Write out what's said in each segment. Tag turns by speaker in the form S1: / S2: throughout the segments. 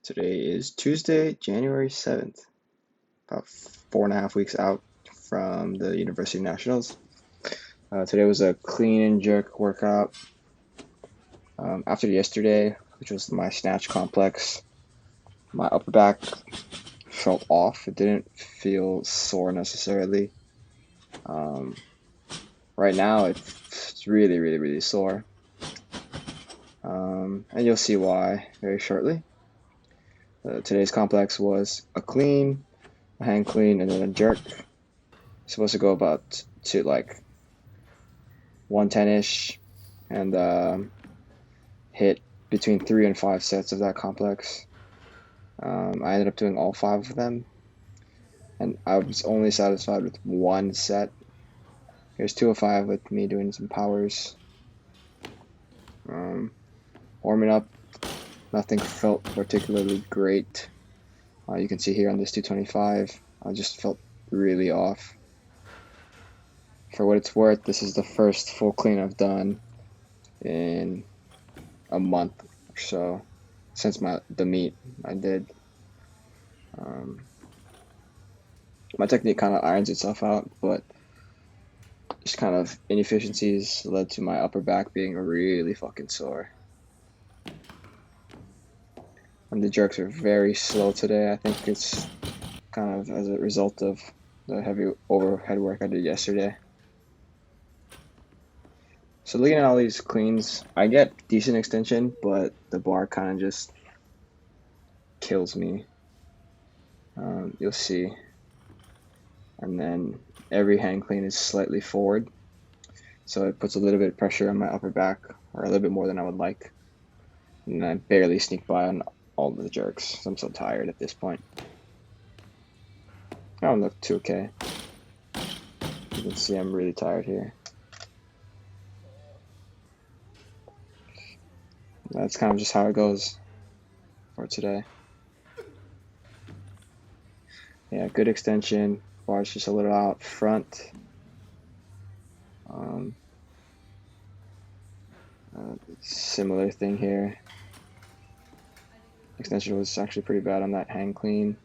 S1: Today is Tuesday, January 7th, about 4.5 weeks out from the University Nationals. Today was a clean and jerk workout. After yesterday, which was my snatch complex, my upper back felt off. It didn't feel sore necessarily. Um, right now, it's really, really, really sore. And you'll see why very shortly. Today's complex was a clean, a hang clean, and then a jerk. Supposed to go about to like 110-ish and hit between 3 and 5 sets of that complex. I ended up doing all 5 of them, and I was only satisfied with one set. Here's 2 of 5 with me doing some powers. Warming up, nothing felt particularly great. You can see here on this 225, I just felt really off. For what it's worth, this is the first full clean I've done in a month or so since the meet I did. My technique kind of irons itself out, but just kind of inefficiencies led to my upper back being really fucking sore. And the jerks are very slow today. I think it's kind of as a result of the heavy overhead work I did yesterday. So looking at all these cleans, I get decent extension, but the bar kind of just kills me. You'll see. And then every hang clean is slightly forward, so it puts a little bit of pressure on my upper back, or a little bit more than I would like. And I barely sneak by on all the jerks. I'm so tired at this point. I don't look too okay. You can see I'm really tired here. That's kind of just how it goes for today. Yeah, good extension. Bar's just a little out front. Similar thing here. Extension was actually pretty bad on that hang clean.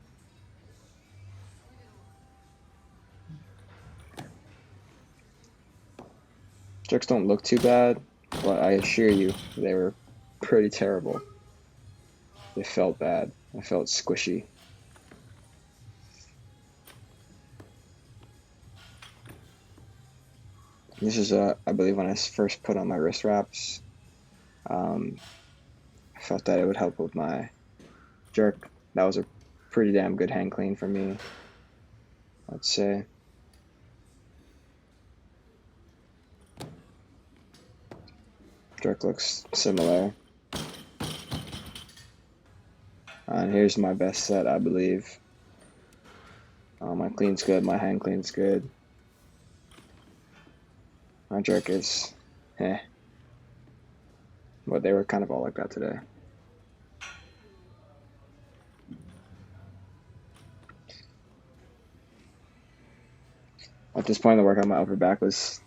S1: Jerks don't look too bad, but I assure you, they were pretty terrible. They felt bad. I felt squishy. This is, I believe, when I first put on my wrist wraps. I felt that it would help with my jerk. That was a pretty damn good hang clean for me, I'd say. Jerk looks similar. And here's my best set, I believe. My clean's good, my hang clean's good. My jerk is but they were kind of all like that today. At this point in the workout, my upper back was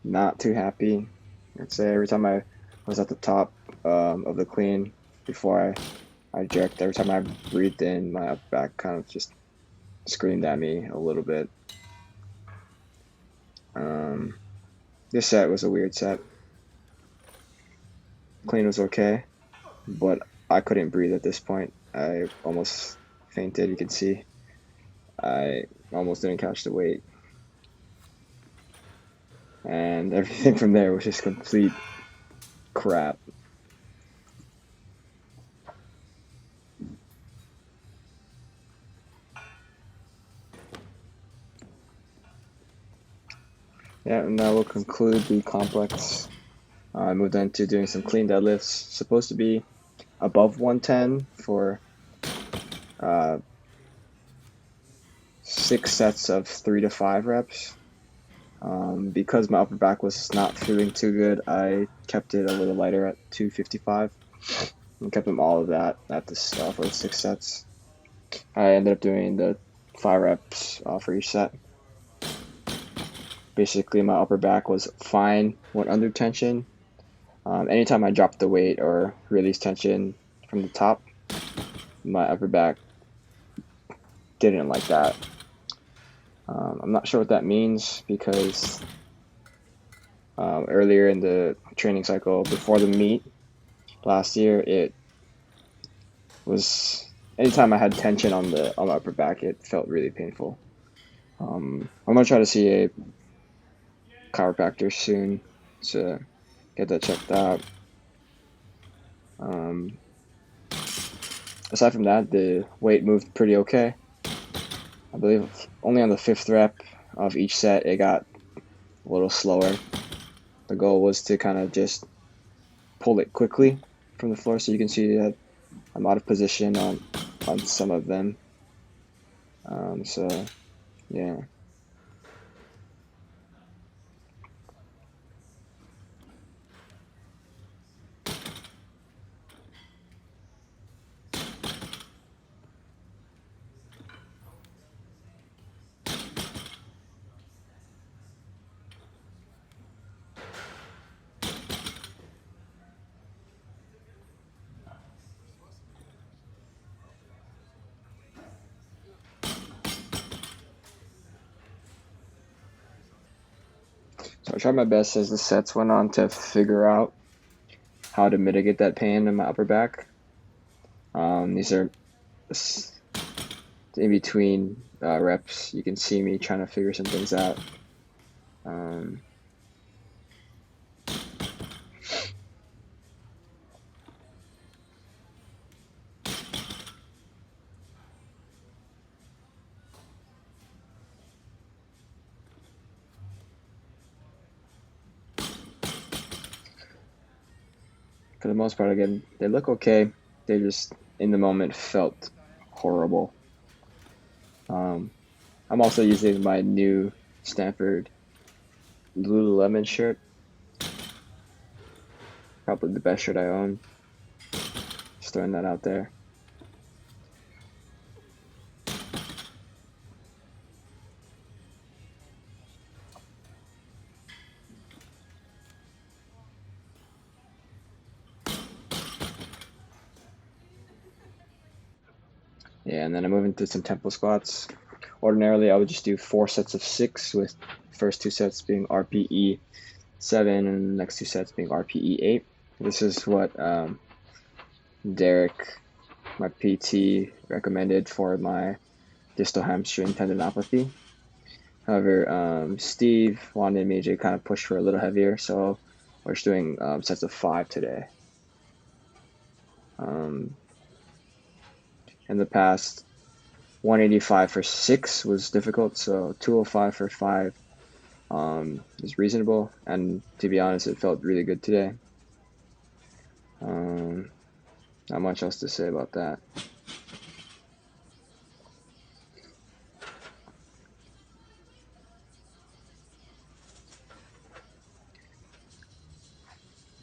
S1: not too happy. I'd say every time I was at the top of the clean before I jerked, every time I breathed in, my upper back kind of just screamed at me a little bit. This set was a weird set. Clean was okay, but I couldn't breathe at this point. I almost fainted, you can see. I almost didn't catch the weight. And everything from there was just complete crap. Yeah, and that will conclude the complex. I moved on to doing some clean deadlifts. Supposed to be above 110 for 6 sets of 3 to 5 reps. Because my upper back was not feeling too good, I kept it a little lighter at 255 and kept them all of that at the for the 6 sets. I ended up doing the 5 reps for each set. Basically, my upper back was fine when under tension. Anytime I dropped the weight or released tension from the top, my upper back didn't like that. I'm not sure what that means because earlier in the training cycle before the meet last year, it was anytime I had tension on my upper back, it felt really painful. I'm gonna try to see a chiropractor soon to get that checked out. Um, Aside from that, the weight moved pretty okay. I believe only on the 5th rep of each set, it got a little slower. The goal was to kind of just pull it quickly from the floor, so you can see that I'm out of position on some of them. So yeah. So I tried my best as the sets went on to figure out how to mitigate that pain in my upper back. These are in between reps. You can see me trying to figure some things out. For the most part, again, they look okay. They just, in the moment, felt horrible. I'm also using my new Stanford Lululemon shirt. Probably the best shirt I own. Just throwing that out there. Yeah, and then I'm moving to some tempo squats. Ordinarily, I would just do 4 sets of 6, with the first 2 sets being RPE 7 and the next 2 sets being RPE 8. This is what Derek, my PT, recommended for my distal hamstring tendinopathy. However, Steve wanted me to kind of push for a little heavier, so we're just doing sets of 5 today. In the past, 185 for 6 was difficult, so 205 for 5 is reasonable, and to be honest, it felt really good today. Not much else to say about that.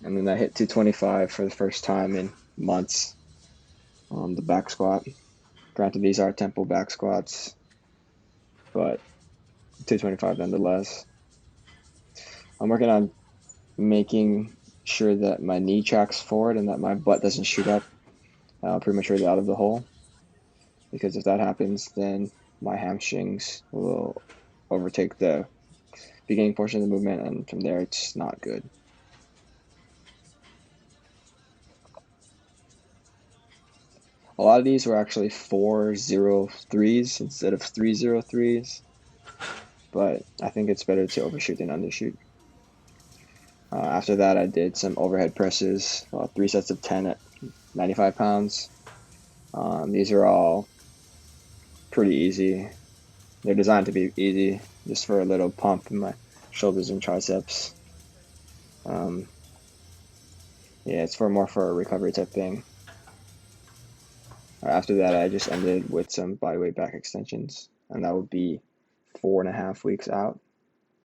S1: And then I hit 225 for the first time in months on the back squat. Granted, these are tempo back squats, but 225 nonetheless. I'm working on making sure that my knee tracks forward and that my butt doesn't shoot up prematurely out of the hole, because if that happens, then my hamstrings will overtake the beginning portion of the movement, and from there it's not good. A lot of these were actually 403s instead of 303s, but I think it's better to overshoot than undershoot. After that, I did some overhead presses, 3 sets of 10 at 95 pounds. These are all pretty easy. They're designed to be easy, just for a little pump in my shoulders and triceps. Yeah, it's more for a recovery type thing. After that, I just ended with some bodyweight back extensions, and that would be 4.5 weeks out.